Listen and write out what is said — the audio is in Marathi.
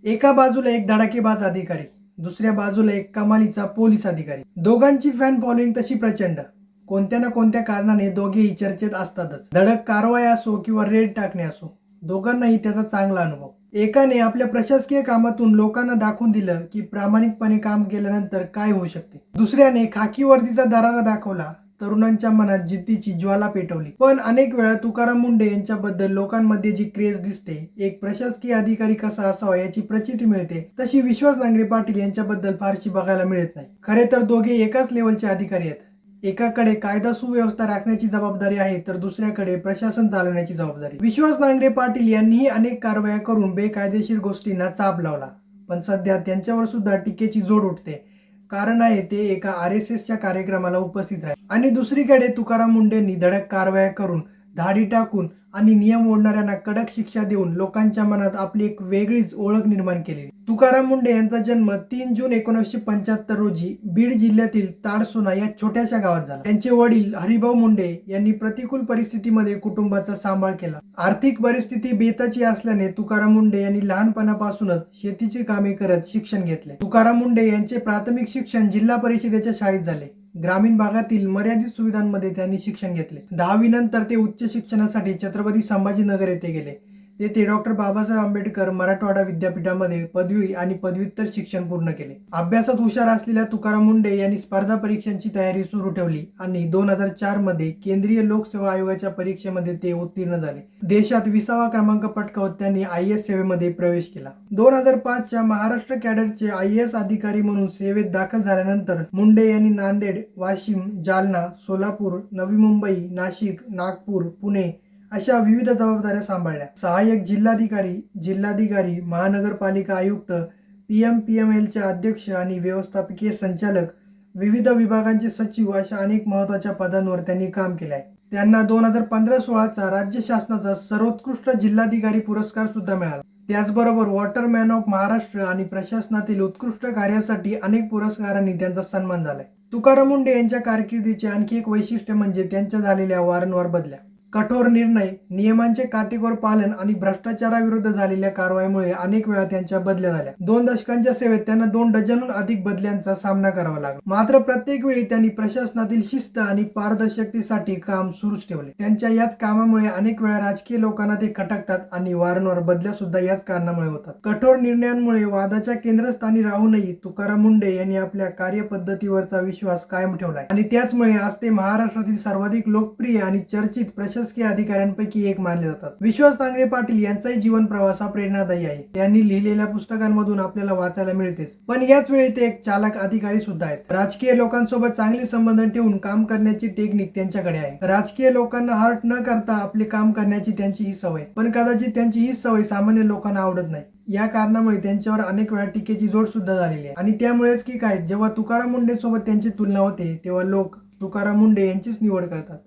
एका बाजूला एक धडाकेबाज अधिकारी, दुसऱ्या बाजूला एक कमालीचा पोलीस अधिकारी. दोघांची फॅन फॉलोइंग तशी प्रचंड. कोणत्या ना कोणत्या कारणाने दोघेही चर्चेत असतातच. धडक कारवाई असो किंवा रेड टाकणे असो, दोघांनाही त्याचा चांगला अनुभव. एकाने आपल्या प्रशासकीय कामातून लोकांना दाखवून दिलं की प्रामाणिकपणे काम केल्यानंतर काय होऊ शकते. दुसऱ्याने खाकी वर्दीचा दरारा दाखवला, तरुणांच्या मनात जिद्दीची ज्वाला पेटवली. पण अनेक वेळा तुकाराम मुंढे यांच्याबद्दल लोकांमध्ये जी क्रेज दिसते, एक प्रशासकीय अधिकारी कसा असावा याची प्रचिती मिळते, तशी विश्वास नांगरे पाटील यांच्याबद्दल फारशी बघायला मिळत नाही. खरे तर दोघे एकाच लेवलचे अधिकारी आहेत. एकाकडे कायदा सुव्यवस्था राखण्याची जबाबदारी आहे, तर दुसऱ्याकडे प्रशासन चालवण्याची जबाबदारी. विश्वास नांगरे पाटील यांनीही अनेक कारवाया करून बेकायदेशीर गोष्टींना चाप लावला, पण सध्या त्यांच्यावर सुद्धा टीकेची जोड उठते. कारण आहे ते एका RSSच्या कार्यक्रमाला उपस्थित राहिले. आणि दुसरीकडे तुकाराम मुंढेंनी धडक कारवाया करून, धाडी टाकून आणि नियम मोडणाऱ्यांना कडक शिक्षा देऊन लोकांच्या मनात आपली एक वेगळीच ओळख निर्माण केली. तुकाराम मुंढे यांचा जन्म 3 जून 1975 रोजी बीड जिल्ह्यातील ताडसोना या छोट्याशा गावात झाला. त्यांचे वडील हरिभाऊ मुंढे यांनी प्रतिकूल परिस्थितीमध्ये कुटुंबाचा सांभाळ केला. आर्थिक परिस्थिती बेताची असल्याने तुकाराम मुंढे यांनी लहानपणापासूनच शेतीची कामे करत शिक्षण घेतले. तुकाराम मुंढे यांचे प्राथमिक शिक्षण जिल्हा परिषदेच्या शाळेत झाले. ग्रामीण भागातील मर्यादित सुविधांमध्ये त्यांनी शिक्षण घेतले. 10वी नंतर ते उच्च शिक्षणासाठी छत्रपती संभाजीनगर येथे गेले. तेथे डॉक्टर बाबासाहेब आंबेडकर मराठवाडा विद्यापीठामध्ये पदवी आणि पदव्युत्तर शिक्षण पूर्ण केले. अभ्यासात हुशार असलेल्या तुकाराम मुंढे यांनी स्पर्धा परीक्षांची तयारी सुरू ठेवली आणि 2004 मध्ये केंद्रीय लोकसेवा आयोगाच्या परीक्षेमध्ये ते उत्तीर्ण झाले. देशात 20वा क्रमांक पटकावत त्यांनी IAS सेवेमध्ये प्रवेश केला. 2005च्या महाराष्ट्र कॅडरचे IAS अधिकारी म्हणून सेवेत दाखल झाल्यानंतर मुंढे यांनी नांदेड, वाशिम, जालना, सोलापूर, नवी मुंबई, नाशिक, नागपूर, पुणे अशा विविध जबाबदाऱ्या सांभाळल्या. सहाय्यक जिल्हाधिकारी, महानगरपालिका आयुक्त, PMPMLचे अध्यक्ष आणि व्यवस्थापकीय संचालक, विविध विभागांचे सचिव अशा अनेक महत्त्वाच्या पदांवर त्यांनी काम केले आहे. त्यांना 2015-16चा राज्य शासनाचा सर्वोत्कृष्ट जिल्हाधिकारी पुरस्कार सुद्धा मिळाला. त्याचबरोबर वॉटरमॅन ऑफ महाराष्ट्र आणि प्रशासनातील उत्कृष्ट कार्यासाठी अनेक पुरस्कारांनी त्यांचा सन्मान झालाय. तुकाराम मुंढे यांच्या कारकिर्दीचे आणखी एक वैशिष्ट्य म्हणजे त्यांच्या झालेल्या वारंवार बदल्या. कठोर निर्णय, नियमांचे काटेकोर पालन आणि भ्रष्टाचाराविरुद्ध झालेल्या कारवाईमुळे अनेक वेळा त्यांच्या बदल्या झाल्या. 2 दशकांच्या सेवेत त्यांना 2 डझनहून अधिक बदल्यांचा सामना करावा लागला. मात्र प्रत्येक वेळी त्यांनी प्रशासनातील शिस्त आणि पारदर्शकतेसाठी काम सुरूच ठेवले. त्यांच्या याच कामामुळे अनेक वेळा राजकीय लोकांना ते खटकतात आणि वारंवार बदल्या सुद्धा याच कारणामुळे होतात. कठोर निर्णयांमुळे वादाच्या केंद्रस्थानी राहूनही तुकाराम मुंढे यांनी आपल्या कार्यपद्धतीवरचा विश्वास कायम ठेवलाय आणि त्याचमुळे आज ते महाराष्ट्रातील सर्वाधिक लोकप्रिय आणि चर्चित प्रशासकीय अधिकाऱ्यांपैकी एक मानले जातात. विश्वास नांगरे पाटील यांचाही जीवन प्रवास हा प्रेरणादायी आहे. त्यांनी लिहिलेल्या पुस्तकांमधून आपल्याला वाचायला मिळतेच, पण याच वेळी ते एक चालक अधिकारी सुद्धा आहेत. राजकीय लोकांसोबत चांगले संबंध ठेवून काम करण्याची टेक्निक त्यांच्याकडे आहे. राजकीय लोकांना हर्ट न करता आपले काम करण्याची त्यांची ही सवय, पण कदाचित त्यांची ही सवय सामान्य लोकांना आवडत नाही. या कारणामुळे त्यांच्यावर अनेक वेळा टीकेची जोड सुद्धा झालेली आहे. आणि त्यामुळेच की काय, जेव्हा तुकाराम मुंढे सोबत त्यांची तुलना होते तेव्हा लोक तुकाराम मुंढे यांचीच निवड करतात.